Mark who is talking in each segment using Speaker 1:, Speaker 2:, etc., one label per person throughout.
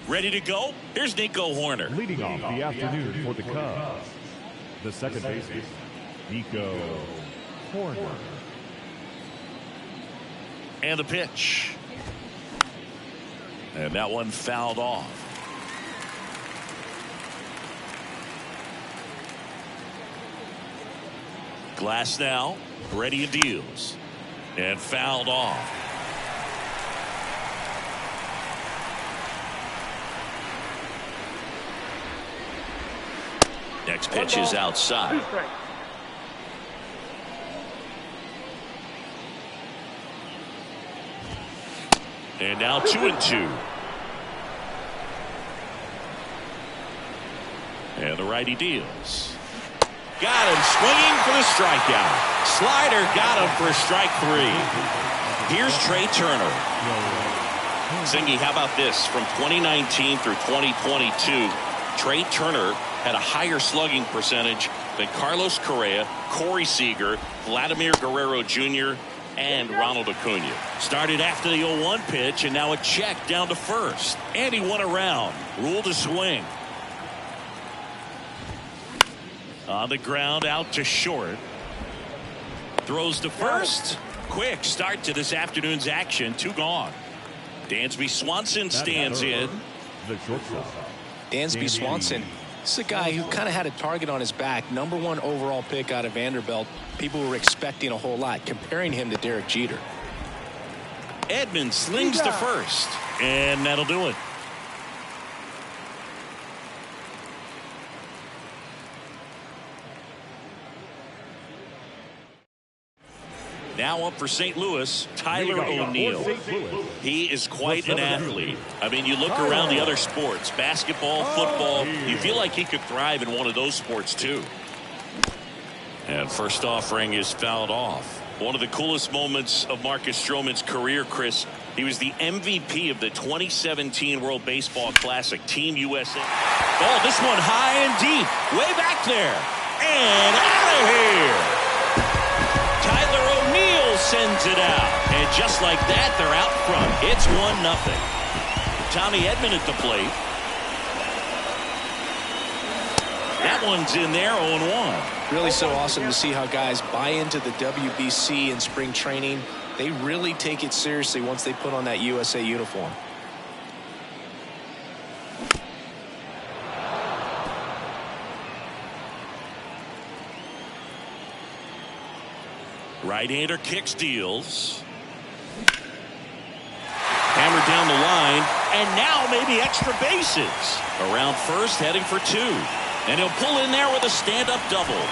Speaker 1: Ready to go? Here's Nico Horner.
Speaker 2: Leading off the afternoon for the Cubs, the second baseman, Nico Horner.
Speaker 1: And the pitch. And that one fouled off. Glass now, ready and deals. And fouled off. Next pitch is outside. And now 2-2. And the righty deals. Got him swinging for the strikeout. Slider got him for strike 3. Here's Trey Turner. Zingy, how about this? From 2019 through 2022, Trey Turner had a higher slugging percentage than Carlos Correa, Corey Seager, Vladimir Guerrero Jr., and Ronald Acuna. Started after the 0-1 pitch, and now a check down to first. And he won around. Rule to swing. On the ground, out to short. Throws to first. Quick start to this afternoon's action. 2 gone. Dansby Swanson stands in.
Speaker 2: The shortstop.
Speaker 3: Dansby Swanson. This is a guy who kind of had a target on his back. #1 overall pick out of Vanderbilt. People were expecting a whole lot, comparing him to Derek Jeter.
Speaker 1: Edmonds slings to first. And that'll do it. Now up for St. Louis, Tyler O'Neill. He is quite an athlete. I mean, you look around the other sports, basketball, football, you feel like he could thrive in one of those sports too. And first offering is fouled off. One of the coolest moments of Marcus Stroman's career, Chris, he was the MVP of the 2017 World Baseball Classic, Team USA. Oh, this one high and deep, way back there. And out of here. Tyler O'Neill sends it out. And just like that, they're out front. It's 1-0. Tommy Edman at the plate. That one's in there, 0-1.
Speaker 3: Really so awesome to see how guys buy into the WBC in spring training. They really take it seriously once they put on that USA uniform.
Speaker 1: Right-hander kicks, deals. Hammered down the line, and now maybe extra bases. Around first, heading for 2. And he'll pull in there with a stand-up double.
Speaker 3: A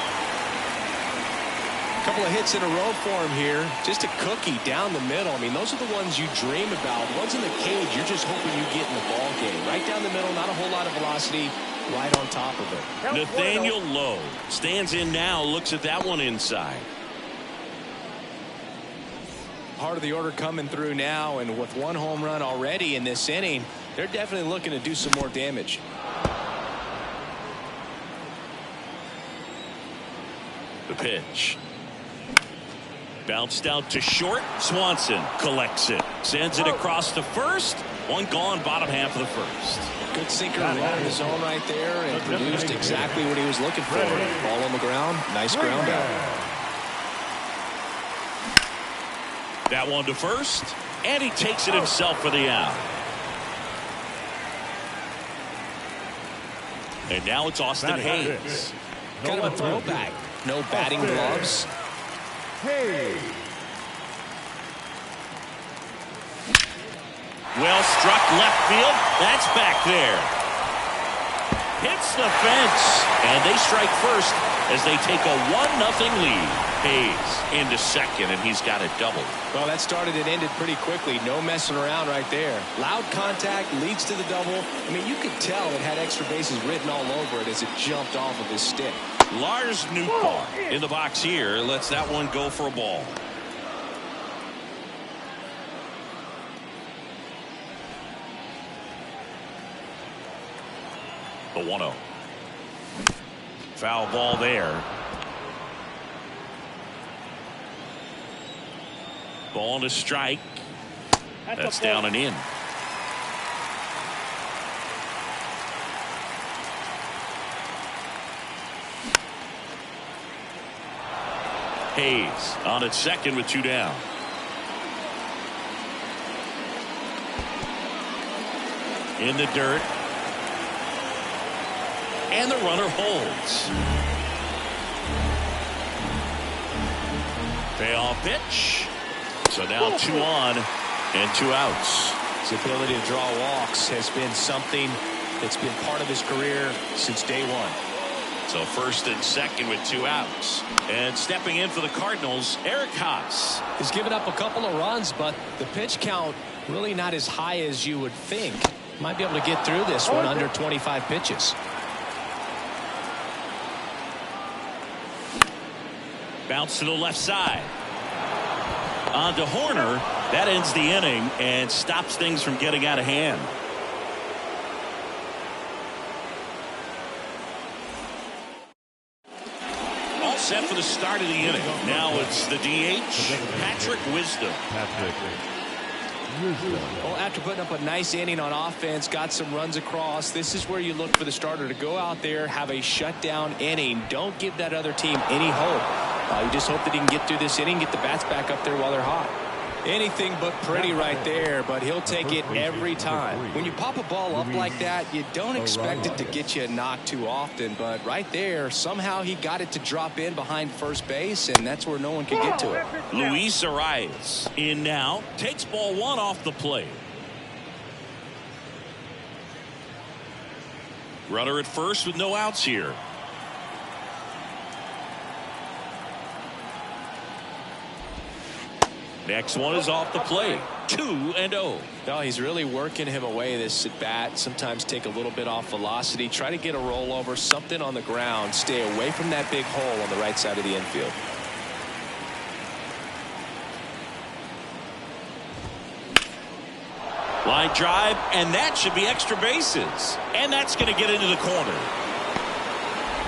Speaker 3: couple of hits in a row for him here. Just a cookie down the middle. I mean, those are the ones you dream about. Ones in the cage, you're just hoping you get in the ball game. Right down the middle, not a whole lot of velocity, right on top of it.
Speaker 1: Nathaniel Lowe stands in now, looks at that one inside.
Speaker 3: Part of the order coming through now, and with 1 home run already in this inning, they're definitely looking to do some more damage.
Speaker 1: The pitch. Bounced out to short. Swanson collects it. Sends it across to first. 1 gone, bottom half of the first.
Speaker 3: Good sinker in the zone right there, and produced exactly what he was looking for. Ball on the ground. Nice ground out.
Speaker 1: That one to first, and he takes it himself for the out. And now it's Austin Hayes.
Speaker 3: Kind of a throwback. No batting gloves.
Speaker 2: Hey.
Speaker 1: Well struck left field. That's back there. Hits the fence, and they strike first as they take a 1-0 lead. Hayes into second, and he's got a double.
Speaker 3: Well, that started and ended pretty quickly. No messing around right there. Loud contact leads to the double. I mean, you could tell it had extra bases written all over it as it jumped off of his stick.
Speaker 1: Lars Nootbaar in the box here lets that one go for a ball. The 1-0. Foul ball there. Ball and a strike. That's down and in. Hayes on at second with 2 down. In the dirt. And the runner holds. Payoff pitch. So now 2 on and 2 outs.
Speaker 3: His ability to draw walks has been something that's been part of his career since day one.
Speaker 1: So first and second with 2 outs. And stepping in for the Cardinals, Eric Haas.
Speaker 3: He's given up a couple of runs, but the pitch count really not as high as you would think. Might be able to get through this one under 25 pitches.
Speaker 1: Bounce to the left side. On to Horner. That ends the inning and stops things from getting out of hand. All set for the start of the inning. Now it's the DH, Patrick Wisdom.
Speaker 3: Well, after putting up a nice inning on offense, got some runs across, this is where you look for the starter to go out there, have a shutdown inning. Don't give that other team any hope. You just hope that he can get through this inning, get the bats back up there while they're hot. Anything but pretty right there, but he'll take it every time. When you pop a ball up like that, you don't expect it to get you a knock too often, but right there, somehow he got it to drop in behind first base, and that's where no one could get to it.
Speaker 1: Luis Arias in now, takes ball 1 off the plate. Runner at first with no outs here. Next one is off the plate. 2-0.
Speaker 3: No, he's really working him away this at bat. Sometimes take a little bit off velocity. Try to get a rollover, something on the ground. Stay away from that big hole on the right side of the infield.
Speaker 1: Line drive, and that should be extra bases. And that's going to get into the corner.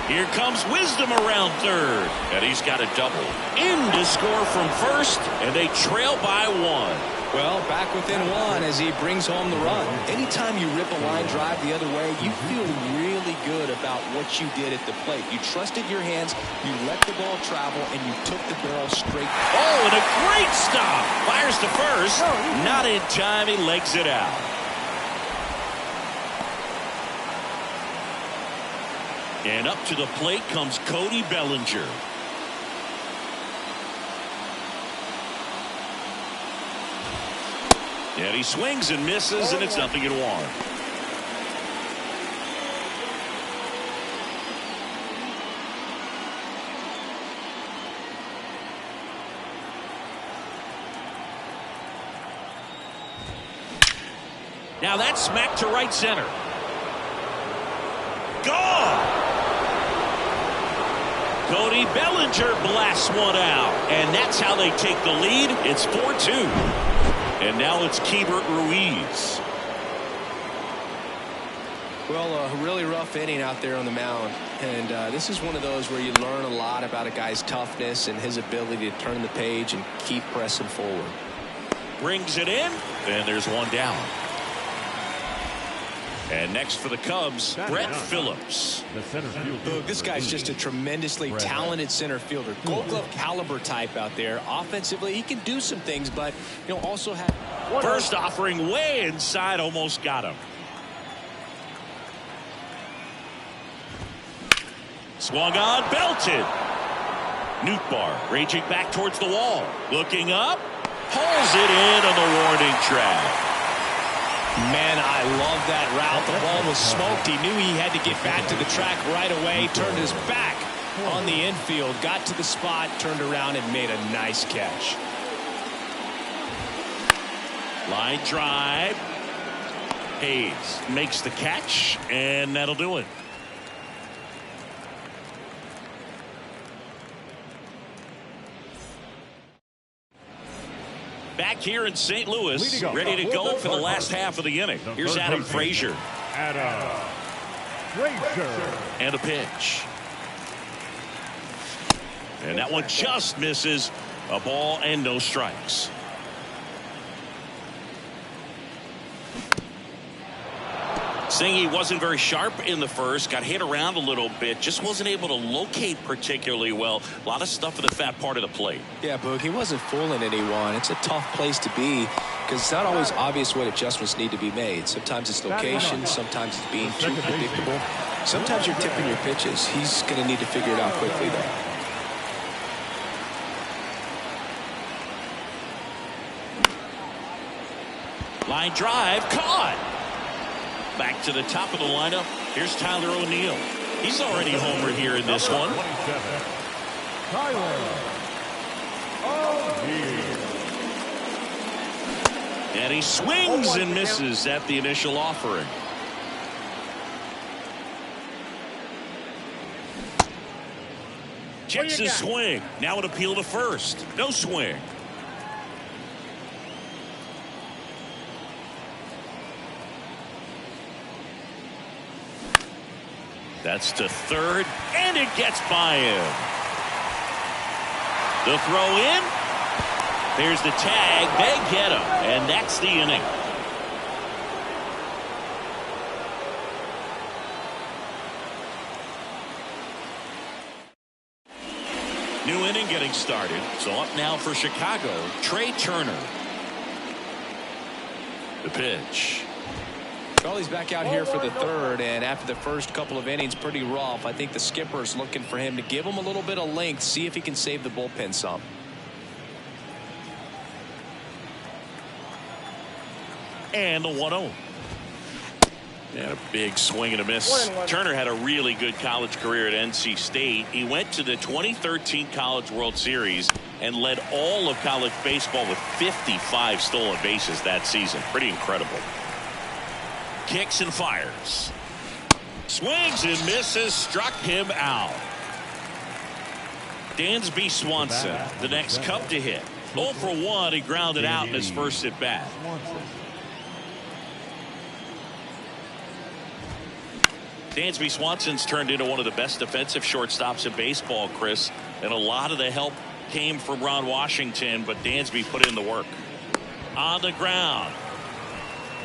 Speaker 1: Here comes Wisdom around third. And he's got a double. In to score from first, and they trail by 1.
Speaker 3: Well, back within 1 as he brings home the run. Anytime you rip a line drive the other way, you feel really good about what you did at the plate. You trusted your hands, you let the ball travel, and you took the barrel straight.
Speaker 1: Oh, and a great stop. Fires to first. Not in time. He legs it out. And up to the plate comes Cody Bellinger. And he swings and misses, and it's 0-1. Now that's smacked to right center. Gone! Cody Bellinger blasts one out, and that's how they take the lead. It's 4-2. And now it's Keibert Ruiz.
Speaker 3: Well, a really rough inning out there on the mound. And this is one of those where you learn a lot about a guy's toughness and his ability to turn the page and keep pressing forward.
Speaker 1: Brings it in, and there's 1 down. And next for the Cubs, Brett Phillips.
Speaker 3: Look, this guy's just a tremendously talented center fielder. Gold Glove caliber type out there. Offensively, he can do some things, but also have...
Speaker 1: First offering way inside, almost got him. Swung on, belted. Nootbaar raging back towards the wall. Looking up, pulls it in on the warning track.
Speaker 3: Man, I love that route. The ball was smoked. He knew he had to get back to the track right away. Turned his back on the infield. Got to the spot, turned around, and made a nice catch.
Speaker 1: Line drive. Hayes makes the catch, and that'll do it. Back here in St. Louis, ready to go for the last half of the inning. Here's Adam Frazier. And a pitch. And that one just misses. A ball and no strikes. Saying he wasn't very sharp in the first, got hit around a little bit, just wasn't able to locate particularly well. A lot of stuff in the fat part of the plate.
Speaker 3: Yeah, Boog, he wasn't fooling anyone. It's a tough place to be because it's not always obvious what adjustments need to be made. Sometimes it's location, sometimes it's being too predictable. Sometimes you're tipping your pitches. He's going to need to figure it out quickly, though.
Speaker 1: Line drive, caught. Back to the top of the lineup. Here's Tyler O'Neill. He's already homered here in this one. And he swings and misses at the initial offering. Checks his swing. Now an appeal to first. No swing. That's to third, and it gets by him. The throw in. There's the tag. They get him, and that's the inning. New inning getting started. So up now for Chicago, Trey Turner. The pitch.
Speaker 3: Well, he's back out here for the third, and after the first couple of innings, pretty rough. I think the skipper's looking for him to give him a little bit of length, see if he can save the bullpen some.
Speaker 1: And the 1-0. And a big swing and a miss. Turner had a really good college career at NC State. He went to the 2013 College World Series and led all of college baseball with 55 stolen bases that season. Pretty incredible. Kicks and fires. Swings and misses. Struck him out. Dansby Swanson, the next Cub to hit. 0 for 1. He grounded out in his first at bat. Dansby Swanson's turned into one of the best defensive shortstops in baseball, Chris. And a lot of the help came from Ron Washington, but Dansby put in the work. On the ground.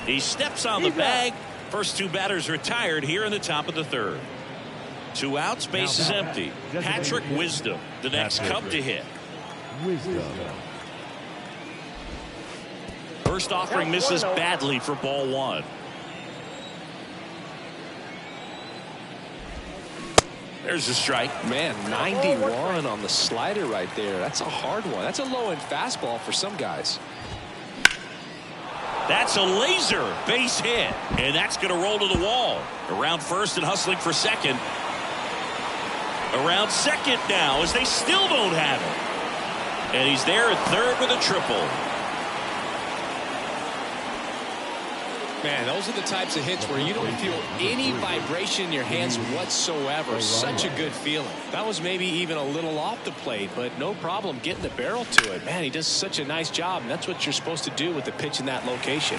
Speaker 1: He steps on the bag. First two batters retired here in the top of the third. 2 outs, base is empty. Patrick Wisdom, the next Cub to hit. First offering misses badly for ball 1. There's a strike.
Speaker 3: Man, 91 on the slider right there. That's a hard one. That's a low-end fastball for some guys.
Speaker 1: That's a laser base hit, and that's going to roll to the wall. Around first and hustling for second. Around second now as they still don't have it. And he's there at third with a triple.
Speaker 3: Man, those are the types of hits where you don't feel any vibration in your hands whatsoever. Such a good feeling. That was maybe even a little off the plate, but no problem getting the barrel to it. Man, he does such a nice job, and that's what you're supposed to do with the pitch in that location.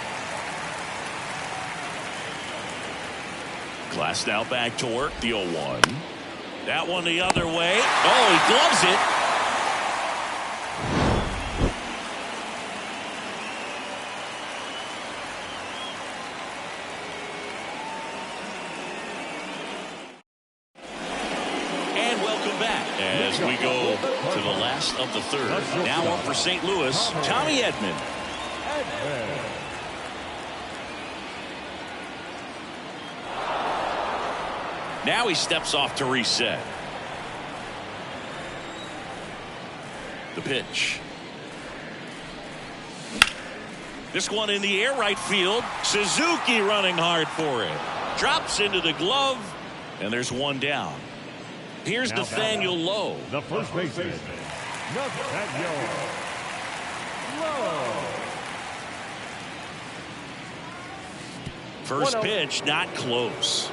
Speaker 1: Glass now back to work, the 0-1. That one the other way. Oh, he gloves it. As we go to the last of the third. Now up for St. Louis, Tommy Edman. Now he steps off to reset. The pitch. This one in the air, right field. Suzuki running hard for it. Drops into the glove, and there's one down. Here's Nathaniel Lowe.
Speaker 2: The first baseman, Nathaniel Lowe.
Speaker 1: First pitch, not close.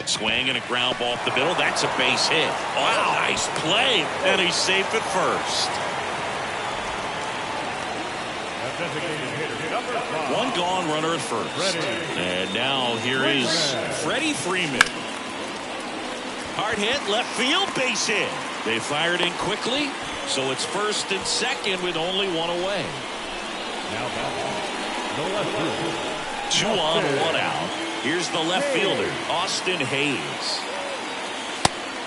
Speaker 1: Swing and a ground ball up the middle. That's a base hit. Wow, nice play. And he's safe at first. One gone, runner at first. And now here is Freddie Freeman. Hard hit, left field, base hit. They fired in quickly, so it's first and second with only one away.
Speaker 2: Now the left field.
Speaker 1: 2 on, 1 out. Here's the left fielder, Austin Hayes.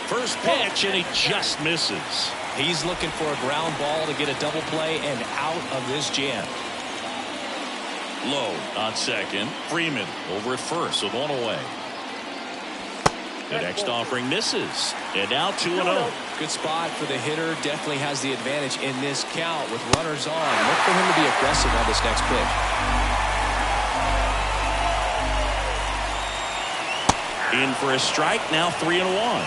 Speaker 1: First pitch, and he just misses.
Speaker 3: He's looking for a ground ball to get a double play and out of this jam.
Speaker 1: Low on second. Freeman over at first with 1 away. The next offering misses. And now 2-0.
Speaker 3: Good spot for the hitter. Definitely has the advantage in this count with runners on. Look for him to be aggressive on this next pitch.
Speaker 1: In for a strike. Now 3-1.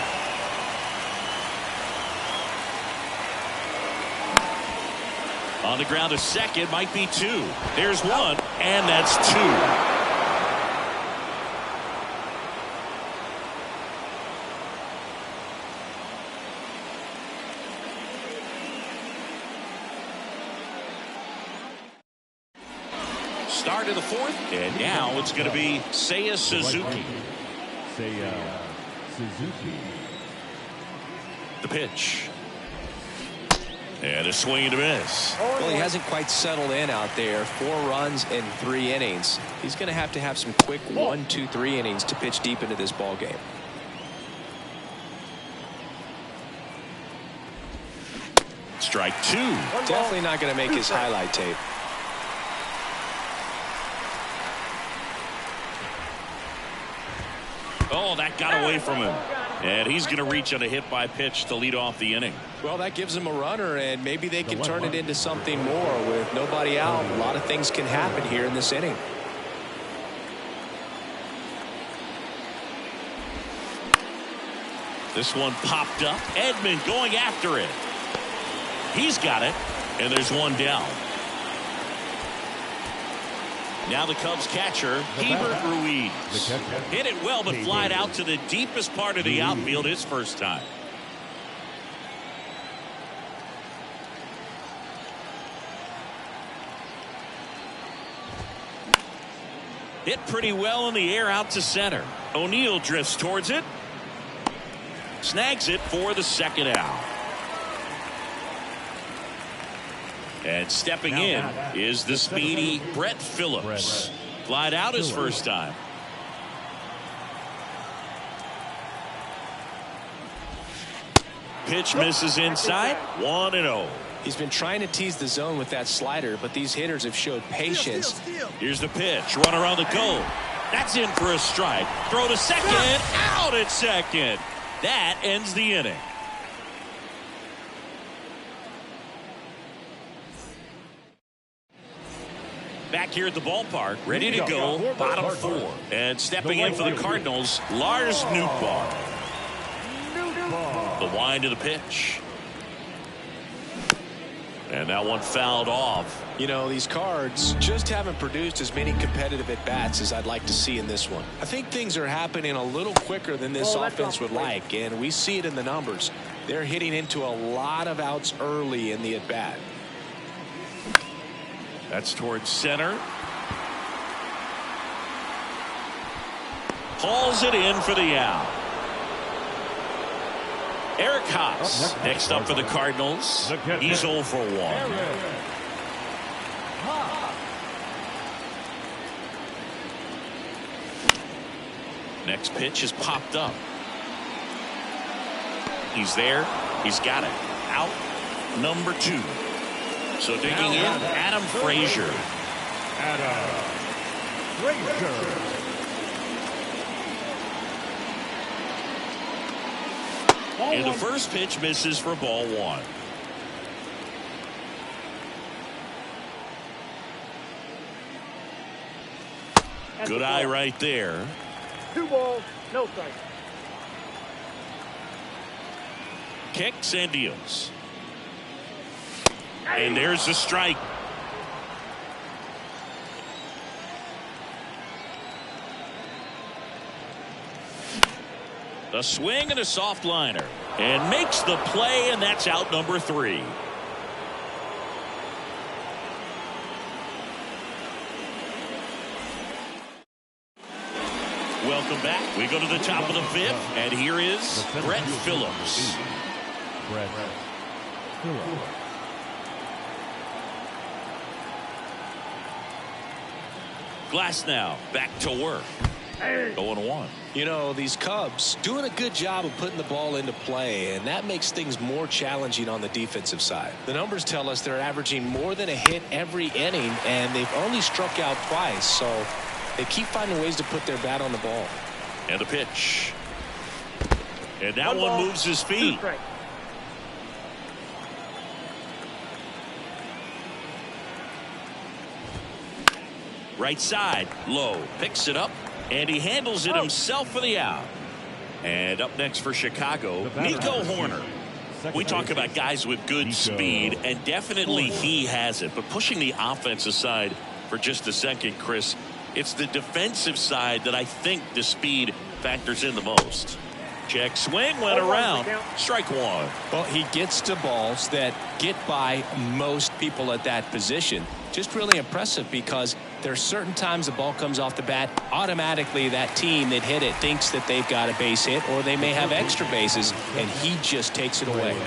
Speaker 1: On the ground to second, might be 2. There's 1, and that's 2. Start of the 4th, and now it's going to be Seiya Suzuki.
Speaker 2: Suzuki.
Speaker 1: The pitch. And a swing and a miss.
Speaker 3: Well, he hasn't quite settled in out there. 4 runs in 3 innings. He's going to have some quick 1, 2, 3 innings to pitch deep into this ball game.
Speaker 1: Strike 2.
Speaker 3: Definitely not going to make his highlight tape.
Speaker 1: Oh, that got away from him. And he's going to reach on a hit by pitch to lead off the inning.
Speaker 3: Well, that gives him a runner, and maybe they can turn it into something more with nobody out. A lot of things can happen here in this inning.
Speaker 1: This one popped up. Edman going after it. He's got it, and there's 1 down. Now the Cubs catcher, Hebert Ruiz. Hit it well, but flied out to the deepest part of the outfield his first time. Hit pretty well in the air out to center. O'Neill drifts towards it. Snags it for the 2nd out. And stepping in is the speedy Brett Phillips. Flied out his first time. Pitch misses inside. 1-0.
Speaker 3: He's been trying to tease the zone with that slider, but these hitters have showed patience.
Speaker 1: Here's the pitch. Runner on the go. That's in for a strike. Throw to second. Out at second. That ends the inning. Back here at the ballpark, ready to go, bottom 4. And stepping in for the Cardinals, Lars Nootbaar. The wind of the pitch. And that one fouled off.
Speaker 3: You know, these Cards just haven't produced as many competitive at-bats as I'd like to see in this one. I think things are happening a little quicker than this offense would like, and we see it in the numbers. They're hitting into a lot of outs early in the at-bat.
Speaker 1: That's towards center. Hauls it in for the out. Eric Haas next up for the Cardinals. He's 0 for 1. Next pitch is popped up. He's there. He's got it. Out number 2. So digging in, Adam Frazier. And the first pitch misses for ball 1. Good eye right there.
Speaker 4: 2 balls, no strike.
Speaker 1: Kicks and deals. And there's the strike. A swing and a soft liner. And makes the play, and that's out number 3. Welcome back. We go to the top of the fifth, and here is Brett Phillips.
Speaker 2: Brett Phillips.
Speaker 1: Glass now back to work. 0-1.
Speaker 3: You know, these Cubs doing a good job of putting the ball into play, and that makes things more challenging on the defensive side. The numbers tell us they're averaging more than a hit every inning, and they've only struck out twice, so they keep finding ways to put their bat on the ball.
Speaker 1: And the pitch. And that one moves his feet. Right side, low, picks it up, and he handles it himself for the out. And up next for Chicago, Nico Hoerner. We talk about guys with good speed, and definitely he has it. But pushing the offense aside for just a second, Chris, it's the defensive side that I think the speed factors in the most. Check swing, went around. Strike one.
Speaker 3: Well, he gets to balls that get by most people at that position. Just really impressive because there are certain times the ball comes off the bat, automatically that team that hit it thinks that they've got a base hit or they may have extra bases, and he just takes it away.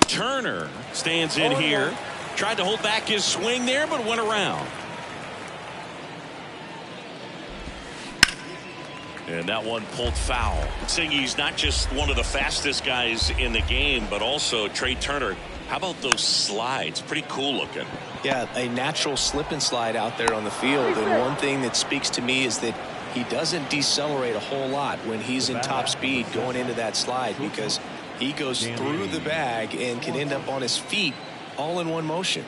Speaker 1: Turner stands in here. Tried to hold back his swing there, but went around. And that one pulled foul. Singy's not just one of the fastest guys in the game, but also Trey Turner. How about those slides? Pretty cool looking.
Speaker 3: Yeah, a natural slip and slide out there on the field. And one thing that speaks to me is that he doesn't decelerate a whole lot when he's in top speed going into that slide, because he goes through the bag and can end up on his feet all in one motion.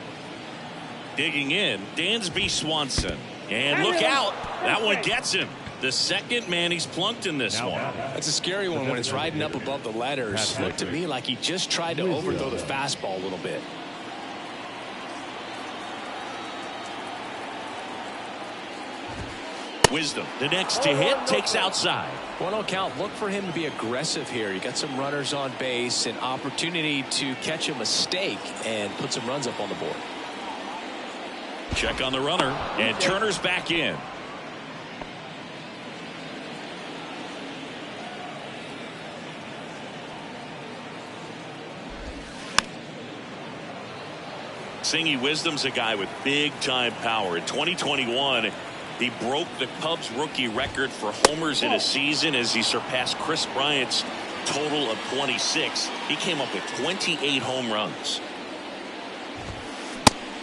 Speaker 1: Digging in, Dansby Swanson. And look out. That one gets him. The second man he's plunked in this one.
Speaker 3: That's a scary one when it's riding up above the letters. Looked to me like he just tried to overthrow the fastball a little bit.
Speaker 1: Wisdom, the next to hit, takes outside.
Speaker 3: 1-0 count. Look for him to be aggressive here. You got some runners on base, an opportunity to catch a mistake and put some runs up on the board.
Speaker 1: Check on the runner, and Turner's back in. Singy Wisdom's a guy with big-time power. In 2021, he broke the Cubs rookie record for homers in a season as he surpassed Chris Bryant's total of 26. He came up with 28 home runs.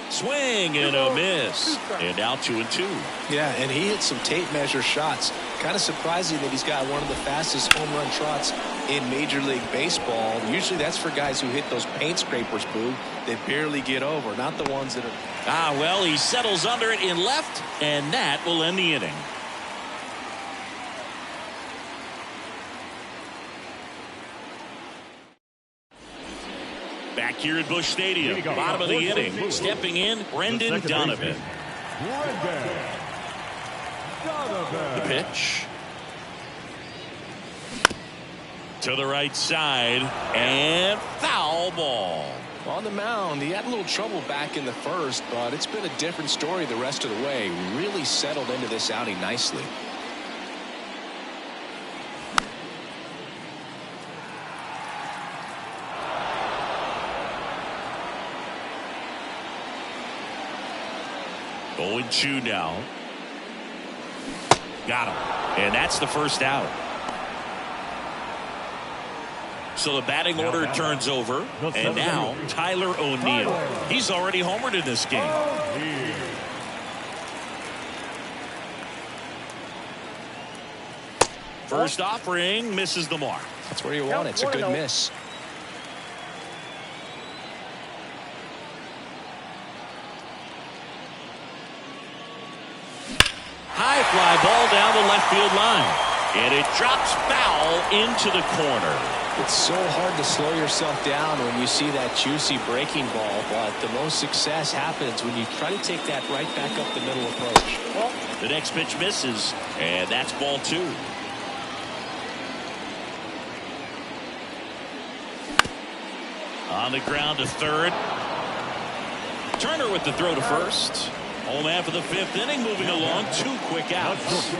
Speaker 1: Swing and a miss. And now 2-2.
Speaker 3: Yeah, and he hit some tape measure shots. Kind of surprising that he's got one of the fastest home run trots in Major League Baseball. Usually that's for guys who hit those paint scrapers, Boo, that barely get over, not the ones that are.
Speaker 1: Well, he settles under it in left, and that will end the inning. Back here at Busch Stadium, bottom of the inning, stepping in, Brendan Donovan. The pitch. To the right side, and foul ball.
Speaker 3: On the mound, he had a little trouble back in the first, but it's been a different story the rest of the way. Really settled into this outing nicely.
Speaker 1: Going 2 now. Got him. And that's the first out. So the batting order turns over. And now Tyler O'Neill. He's already homered in this game. First offering misses the mark.
Speaker 3: That's where you want it. It's a good miss.
Speaker 1: High fly ball down the left field line. And it drops foul into the corner.
Speaker 3: It's so hard to slow yourself down when you see that juicy breaking ball, but the most success happens when you try to take that right back up the middle approach.
Speaker 1: The next pitch misses, and that's ball 2. On the ground to third. Turner with the throw to first. Home half of the fifth inning, moving along. 2 quick outs.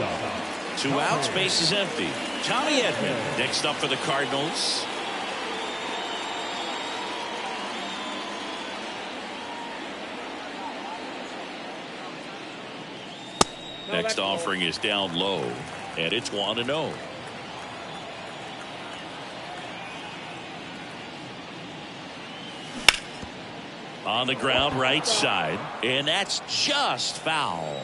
Speaker 1: 2 outs, base is empty. Tommy Edman next up for the Cardinals. Next offering is down low, and it's 1-0. On the ground, right side, and that's just foul.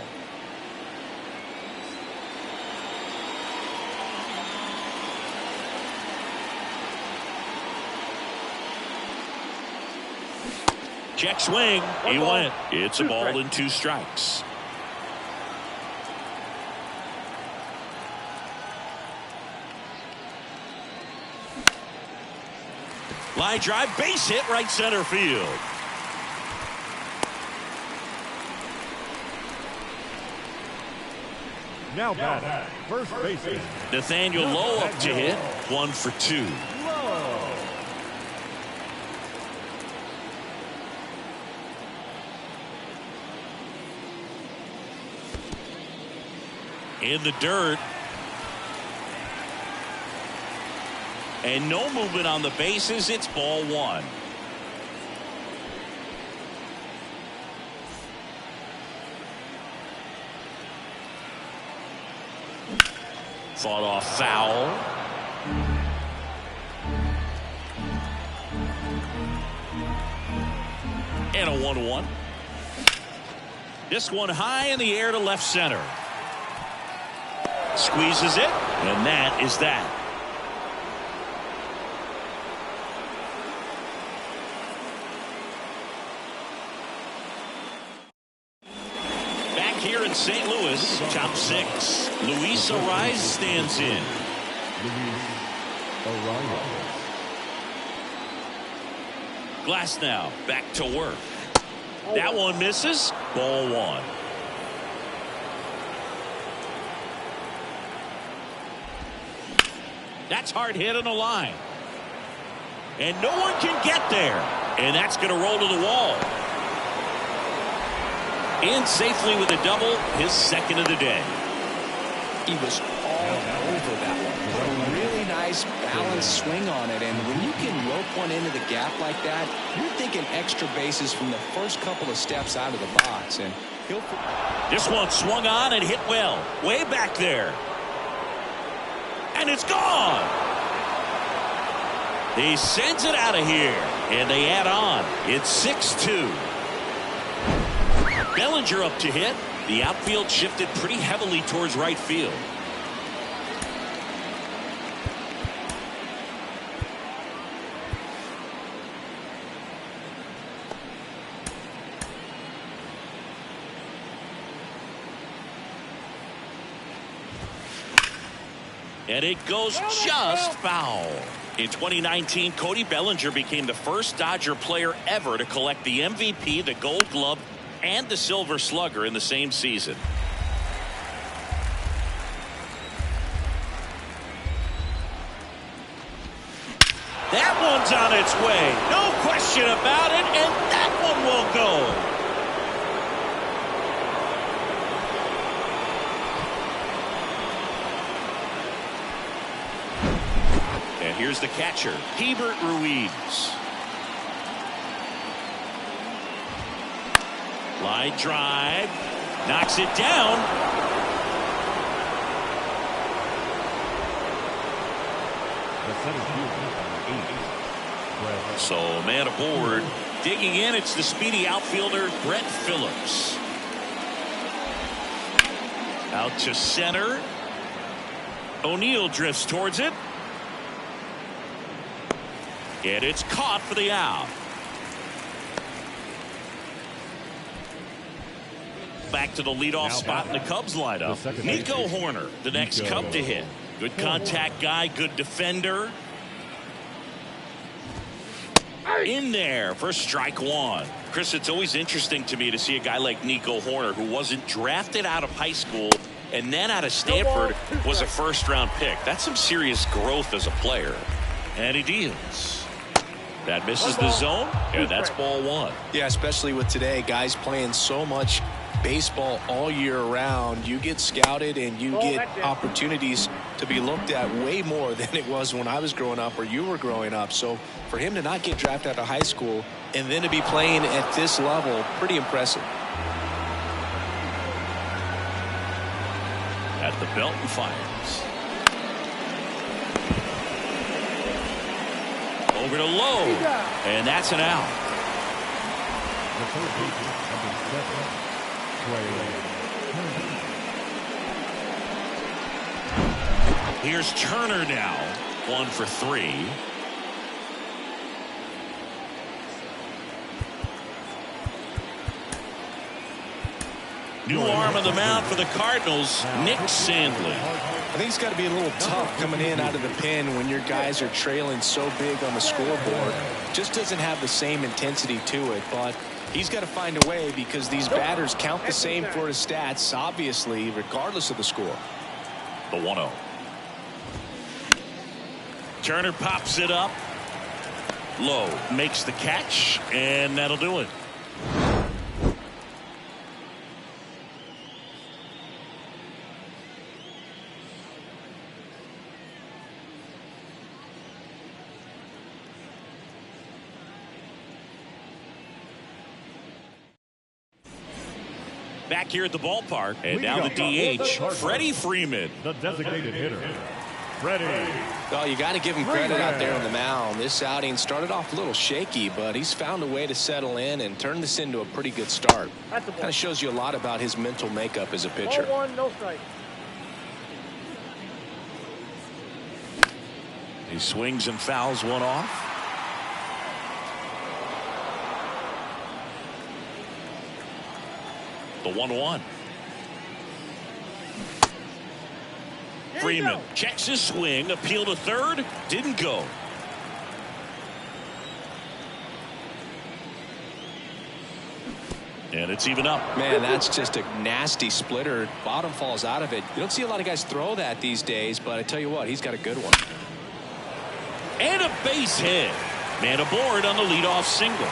Speaker 1: Check swing. He went. It's a ball and 2 strikes. Line drive, base hit, right center field.
Speaker 2: Now batting, first baseman
Speaker 1: Nathaniel Lowe up to hit. 1 for 2. In the dirt. And no movement on the bases. It's ball 1. Fought off foul. And a 1-1. This one high in the air to left center. Squeezes it, and that is that. Back here in St. Louis, top 6. Luis Ariz stands in. Glass now back to work. That one misses. Ball 1. That's hard hit on the line. And no one can get there. And that's going to roll to the wall. In safely with a double, his second of the day.
Speaker 3: He was all over that one. Put a really nice balanced swing on it. And when you can rope one into the gap like that, you're thinking extra bases from the first couple of steps out of the box. And he'll.
Speaker 1: This one swung on and hit well. Way back there. And it's gone. He sends it out of here. And they add on. It's 6-2. Bellinger up to hit. The outfield shifted pretty heavily towards right field. And it goes just foul. In 2019, Cody Bellinger became the first Dodger player ever to collect the MVP, the Gold Glove, and the Silver Slugger in the same season. That one's on its way. No question about it, and that one will go. And here's the catcher, Hebert Ruiz. Line drive, knocks it down. So man aboard. Digging in, it's the speedy outfielder, Brett Phillips. Out to center. O'Neill drifts towards it. And it's caught for the out. Back to the leadoff spot in the Cubs lineup. Nico Horner, the next Cub to hit. Good contact guy, good defender. In there for strike 1. Chris, it's always interesting to me to see a guy like Nico Horner, who wasn't drafted out of high school and then out of Stanford, was a first-round pick. That's some serious growth as a player. And he deals. That misses the zone, and that's ball one.
Speaker 3: Yeah, especially with today, guys playing so much baseball all year round. You get scouted and you get opportunities to be looked at way more than it was when I was growing up or you were growing up. So for him to not get drafted out of high school and then to be playing at this level, pretty impressive.
Speaker 1: At the belt and fires. Over to Lowe, and that's an out.
Speaker 2: The third baseman, number 7, Trey.
Speaker 1: Here's Turner now, 1 for 3. New arm on the mound for the Cardinals, Nick Sandlin.
Speaker 3: I think it's got to be a little tough coming in out of the pen when your guys are trailing so big on the scoreboard. Just doesn't have the same intensity to it, but he's got to find a way because these batters count the same for his stats, obviously, regardless of the score.
Speaker 1: The 1-0. Turner pops it up. Lowe makes the catch, and that'll do it. Back here at the ballpark, and now the DH, Freddie Freeman.
Speaker 2: The designated hitter, Freddie.
Speaker 3: Well, you got to give him credit out there on the mound. This outing started off a little shaky, but he's found a way to settle in and turn this into a pretty good start. Kind of shows you a lot about his mental makeup as a pitcher.
Speaker 4: Ball 1, no strike.
Speaker 1: He swings and fouls one off. The 1-1. Freeman checks his swing, appeal to third, didn't go. And it's even up.
Speaker 3: Man, that's just a nasty splitter. Bottom falls out of it. You don't see a lot of guys throw that these days, but I tell you what, he's got a good one.
Speaker 1: And a base hit. Man aboard on the leadoff single.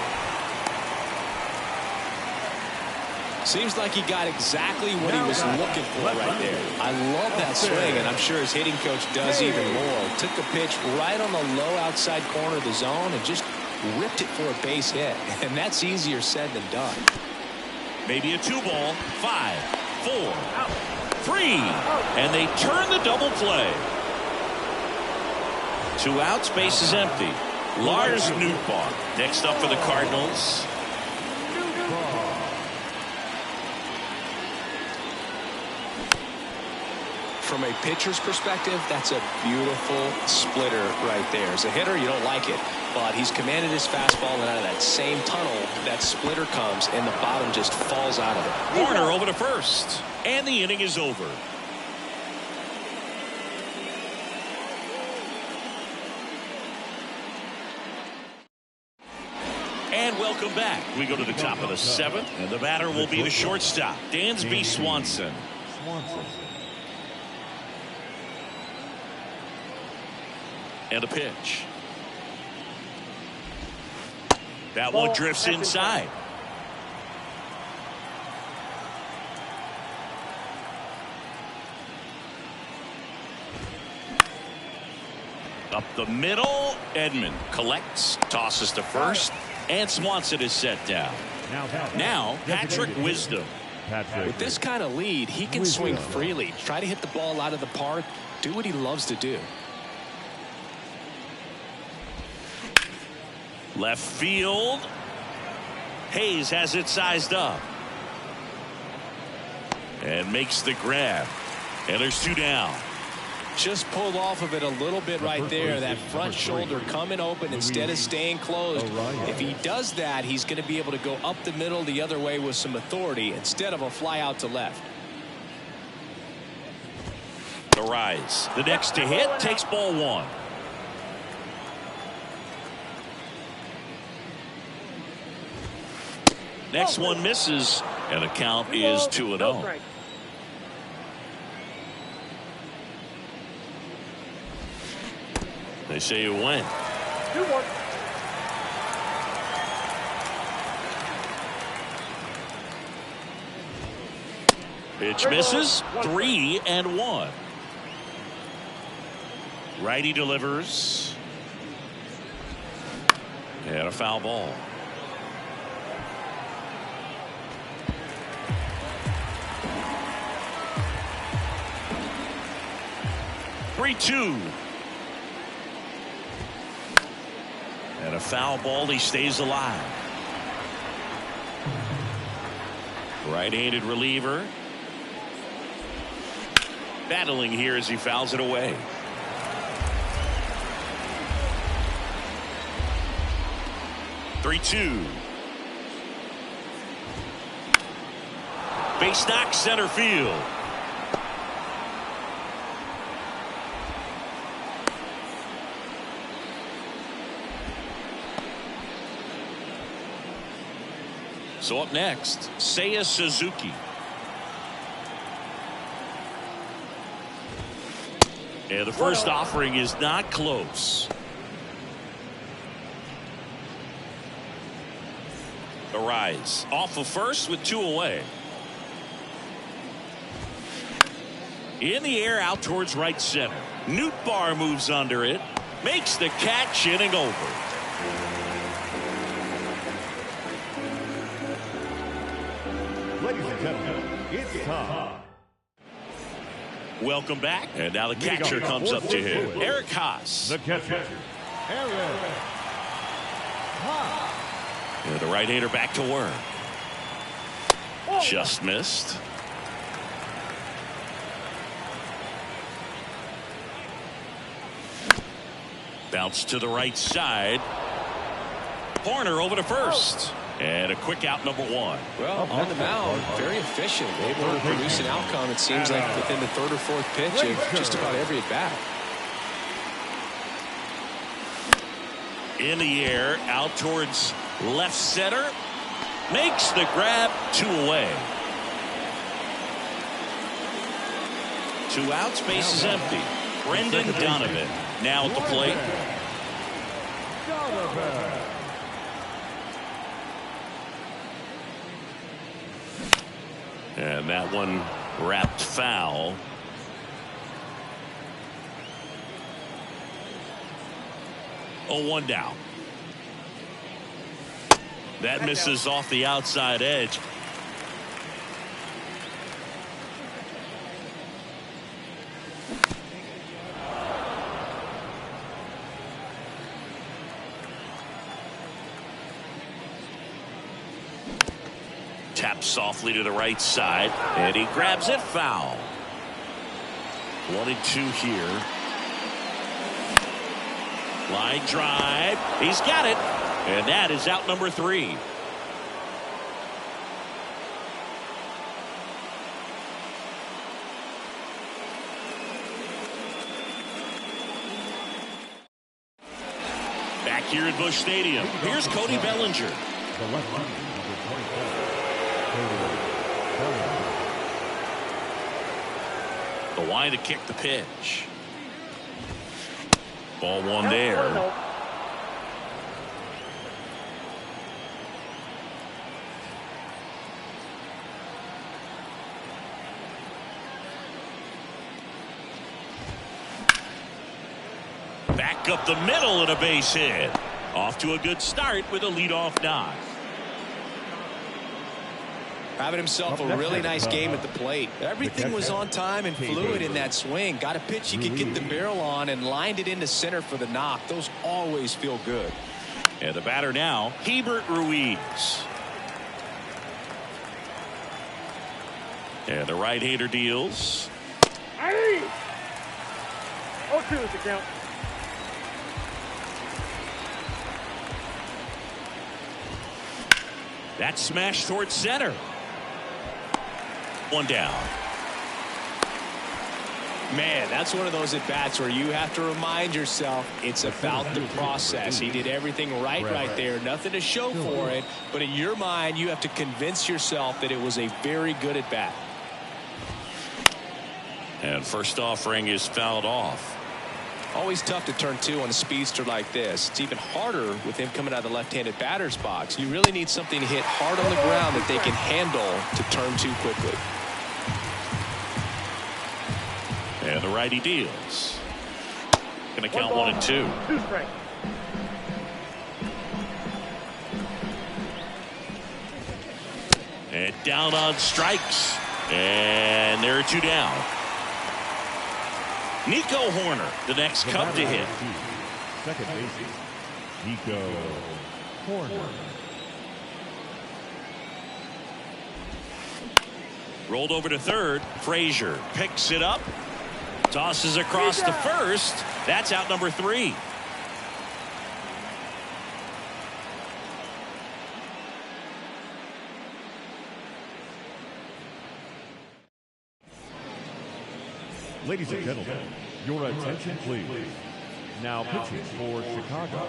Speaker 3: Seems like he got exactly what he was looking for right there. I love that swing, and I'm sure his hitting coach does even more. Took a pitch right on the low outside corner of the zone and just ripped it for a base hit. And that's easier said than done.
Speaker 1: Maybe a 2-ball, 5, 4, 3, and they turn the double play. 2 outs, base is empty. Lars Nootbaar next up for the Cardinals.
Speaker 3: From a pitcher's perspective, that's a beautiful splitter right there. As a hitter, you don't like it, but he's commanded his fastball, and out of that same tunnel, that splitter comes, and the bottom just falls out of it.
Speaker 1: Corner over to first, and the inning is over. And welcome back. We go to the top of the 7th, and the batter will be the shortstop, Dansby Swanson. And a pitch. That one drifts inside. Up the middle, Edman collects, tosses to first, and Swanson is set down. Now Patrick Wisdom.
Speaker 3: With this kind of lead, he can swing freely, try to hit the ball out of the park, do what he loves to do.
Speaker 1: Left field. Hayes has it sized up. And makes the grab. And there's 2 down.
Speaker 3: Just pulled off of it a little bit right there. That front shoulder coming open instead of staying closed. If he does that, he's going to be able to go up the middle the other way with some authority instead of a fly out to left.
Speaker 1: The rise. The next to hit takes ball 1. Next one misses, and the count is 2-0. They say you win. Pitch misses. 3-1. Righty delivers. And a foul ball. Three-two. And a foul ball. He stays alive. Right-handed reliever. Battling here as he fouls it away. Three-two. Base knock center field. So up next, Seiya Suzuki. And the first offering is not close. The rise off of first with 2 away. In the air out towards right center. Nootbaar moves under it. Makes the catch, inning over.
Speaker 2: Ladies and gentlemen, it's time.
Speaker 1: Welcome back. And now the catcher comes up to him. Eric Haas.
Speaker 2: The catcher, Eric Haas.
Speaker 1: And the right-hander back to work. Just missed. Bounce to the right side. Horner over to first. And a quick out, number 1.
Speaker 3: Well, on the mound, very efficient, able to produce an outcome, it seems like, within the 3rd or 4th pitch of just about every at bat.
Speaker 1: In the air, out towards left center. Makes the grab, 2 away. 2 outs, base is empty. Brendan Donovan now at the plate. And that one wrapped foul. Oh, 1 down. That misses off the outside edge. Taps softly to the right side, and he grabs it foul. 1-2 here. Line drive. He's got it. And that is out number 3. Back here at Busch Stadium, here's Cody Bellinger.
Speaker 2: The left-hander, number 24.
Speaker 1: The wide to kick the pitch. Ball 1 there. Back up the middle and a base hit. Off to a good start with a leadoff knock.
Speaker 3: Having himself a really nice game at the plate. Everything was on time and fluid in that swing. Got a pitch he could get the barrel on and lined it into center for the knock. Those always feel good.
Speaker 1: And the batter now, Hebert Ruiz. And the right-hander deals.
Speaker 4: 0-2 is the count.
Speaker 1: That smash towards center. 1 down.
Speaker 3: Man, that's one of those at-bats where you have to remind yourself it's about the process. He did everything right there. Nothing to show for it. But in your mind, you have to convince yourself that it was a very good at-bat.
Speaker 1: And first offering is fouled off.
Speaker 3: Always tough to turn 2 on a speedster like this. It's even harder with him coming out of the left-handed batter's box. You really need something to hit hard on the ground that they can handle to turn 2 quickly.
Speaker 1: And the righty deals. Going to count 1 and 2.
Speaker 4: 2 strikes.
Speaker 1: And down on strikes. And there are 2 down. Nico Horner, the next Cub to hit.
Speaker 2: Second baseman, Nico Horner.
Speaker 1: Rolled over to third. Frazier picks it up. Tosses across to first. That's out number 3.
Speaker 2: Ladies and gentlemen, your attention please. Now pitching for Chicago,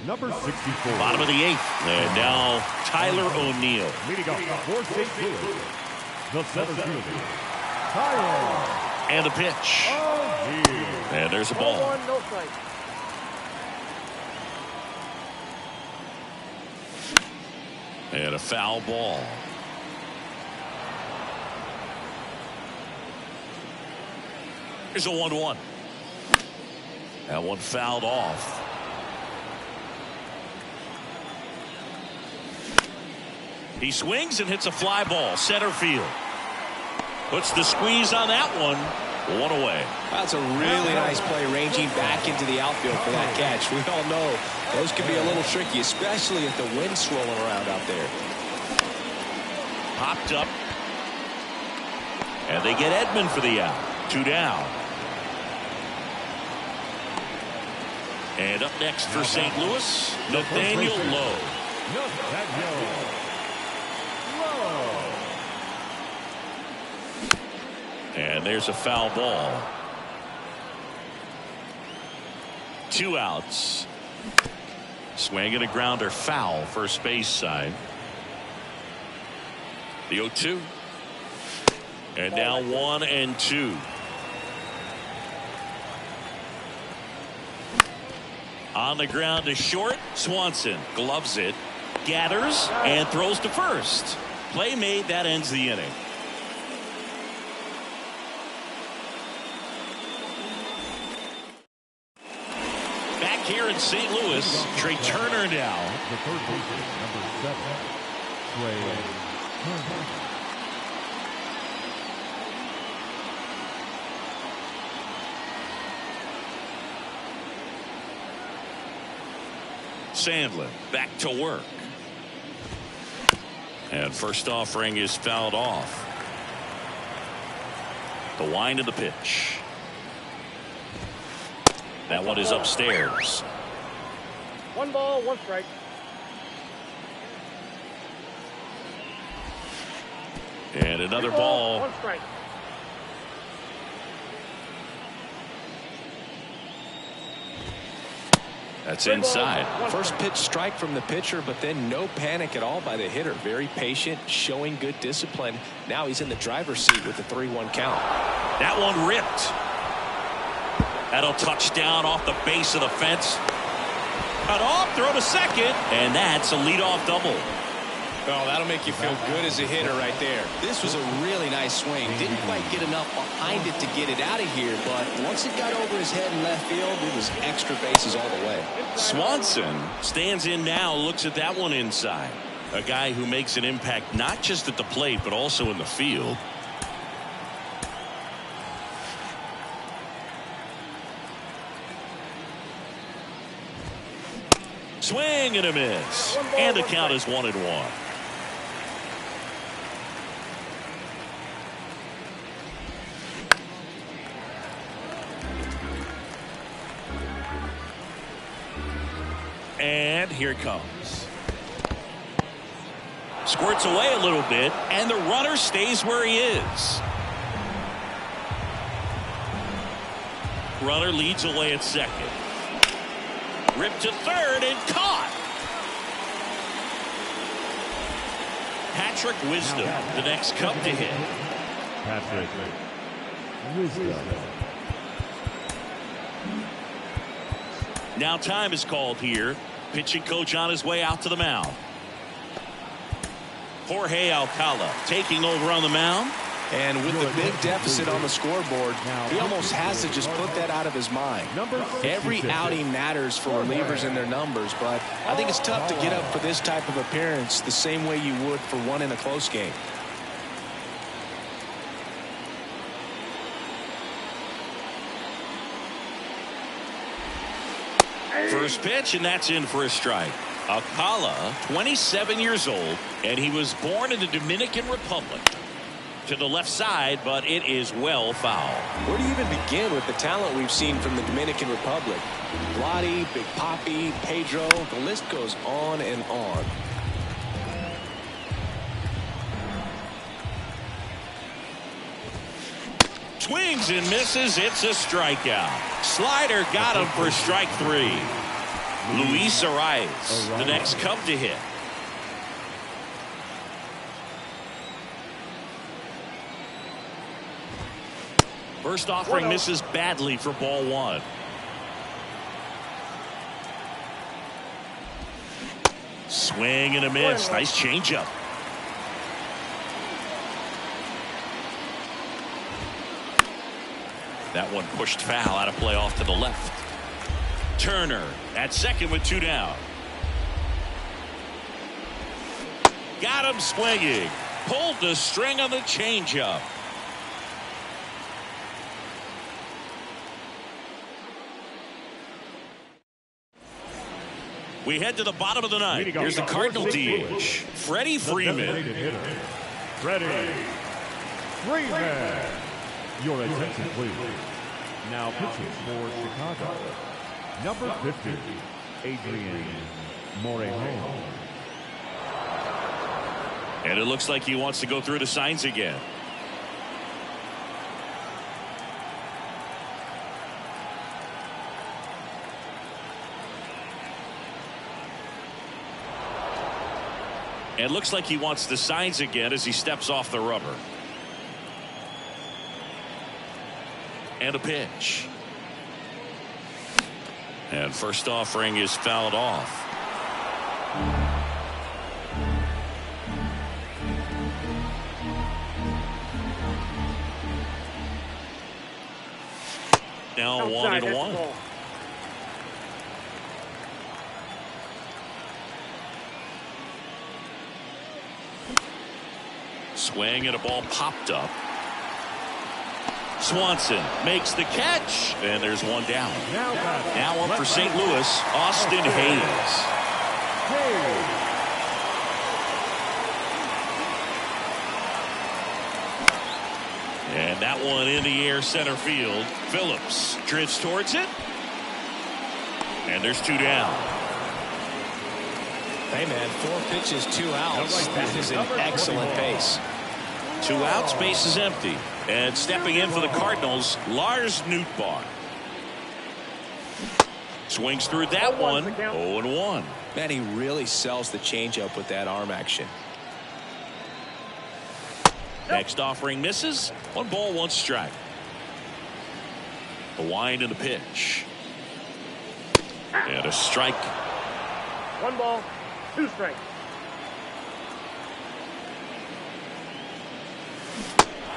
Speaker 2: number 64.
Speaker 1: Bottom of the 8th. And now Tyler O'Neill.
Speaker 2: Leading off for St. Louis, the center fielder, Tyler.
Speaker 1: And a pitch. And there's a ball.
Speaker 4: 1, no strike.
Speaker 1: And a foul ball. Here's a 1-1. That one fouled off. He swings and hits a fly ball. Center field. Puts the squeeze on that one. 1 away.
Speaker 3: That's a really nice play, ranging back into the outfield for that catch. We all know those can be a little tricky, especially if the wind's swirling around out there.
Speaker 1: Popped up. And they get Edman for the out. 2 down. And up next for St. Louis, Nathaniel Lowe. And there's a foul ball. 2 outs. Swing and a grounder, foul, first base side. The 0-2. And now 1 and 2. On the ground to short. Swanson gloves it, gathers, and throws to first. Play made. That ends the inning. Back here in St. Louis, Trey Turner now.
Speaker 2: The third baseman, number 7, Trey Turner.
Speaker 1: Sandlin back to work. And first offering is fouled off. The wind of the pitch. That one is upstairs.
Speaker 4: 1 ball, 1 strike.
Speaker 1: And another
Speaker 4: 2
Speaker 1: ball.
Speaker 4: 1 strike.
Speaker 1: That's inside.
Speaker 3: First pitch strike from the pitcher, but then no panic at all by the hitter. Very patient, showing good discipline. Now he's in the driver's seat with the 3-1 count.
Speaker 1: That one ripped. That'll touch down off the base of the fence. Cut off, throw to second, and that's a leadoff double.
Speaker 3: Oh, that'll make you feel good as a hitter right there. This was a really nice swing. Didn't quite get enough behind it to get it out of here, but once it got over his head in left field, it was extra bases all the way.
Speaker 1: Swanson stands in now, looks at that one inside. A guy who makes an impact not just at the plate, but also in the field. Swing and a miss. And the count is 1-1. And here it comes. Squirts away a little bit, and the runner stays where he is. Runner leads away at second. Ripped to third and caught. Patrick Wisdom, the next Cub to hit.
Speaker 2: Patrick Wisdom.
Speaker 1: Now time is called here. Pitching coach on his way out to the mound. Jorge Alcala taking over on the mound.
Speaker 3: And with the big deficit on the scoreboard, he almost has to just put that out of his mind. Every outing matters for relievers in their numbers, but I think it's tough to get up for this type of appearance the same way you would for one in a close game.
Speaker 1: First pitch, and that's in for a strike. Alcala, 27 years old, and he was born in the Dominican Republic. To the left side, but it is well foul.
Speaker 3: Where do you even begin with the talent we've seen from the Dominican Republic? Vladi, Big Papi, Pedro, the list goes on and on.
Speaker 1: Swings and misses. It's a strikeout. Slider got him for strike 3. Luis Arias, the next Cub to hit. First offering misses badly for ball 1. Swing and a miss. Nice changeup. That one pushed foul, out of play off to the left. Turner at second with 2 down. Got him swinging. Pulled the string on the changeup. We head to the bottom of the ninth. Here's the Cardinal DH, Freddie Freeman.
Speaker 2: Freddie Freeman. Your attention, please. Now pitching for Chicago, number 50, Adrian Morejon.
Speaker 1: And it looks like he wants to go through the signs again. And looks like he wants the signs again as he steps off the rubber. And a pitch. And first offering is fouled off. Now 1-1. Swing and a ball popped up. Swanson makes the catch, and there's one down. Now up for St. Louis, Austin Hayes. And that one in the air center field. Phillips drifts towards it. And there's 2 down.
Speaker 3: Hey, man, 4 pitches, 2 outs. That is an excellent pace.
Speaker 1: 2 outs, base is empty. And stepping in for the Cardinals, Lars Nootbaar. Swings through that one. 0-1.
Speaker 3: Man, he really sells the changeup with that arm action.
Speaker 1: Next offering misses. 1 ball, 1 strike. The wind and the pitch. And a strike.
Speaker 4: 1 ball, 2 strikes.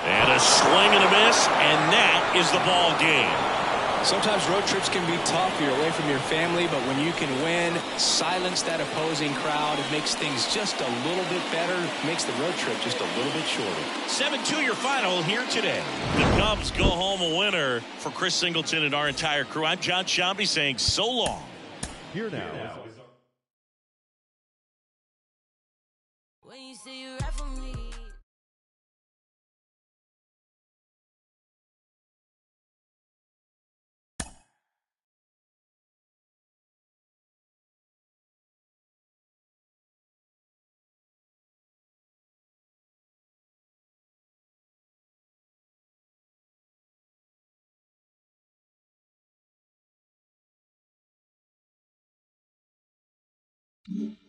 Speaker 1: And a swing and a miss, and that is the ball game.
Speaker 3: Sometimes road trips can be tough. You're away from your family, but when you can win, silence that opposing crowd, it makes things just a little bit better, makes the road trip just a little bit shorter.
Speaker 1: 7-2 your final here today. The Cubs go home a winner. For Chris Singleton and our entire crew, I'm John Shambi saying so long.
Speaker 2: Here now.
Speaker 5: When you say you're right for me.
Speaker 2: Mm-hmm.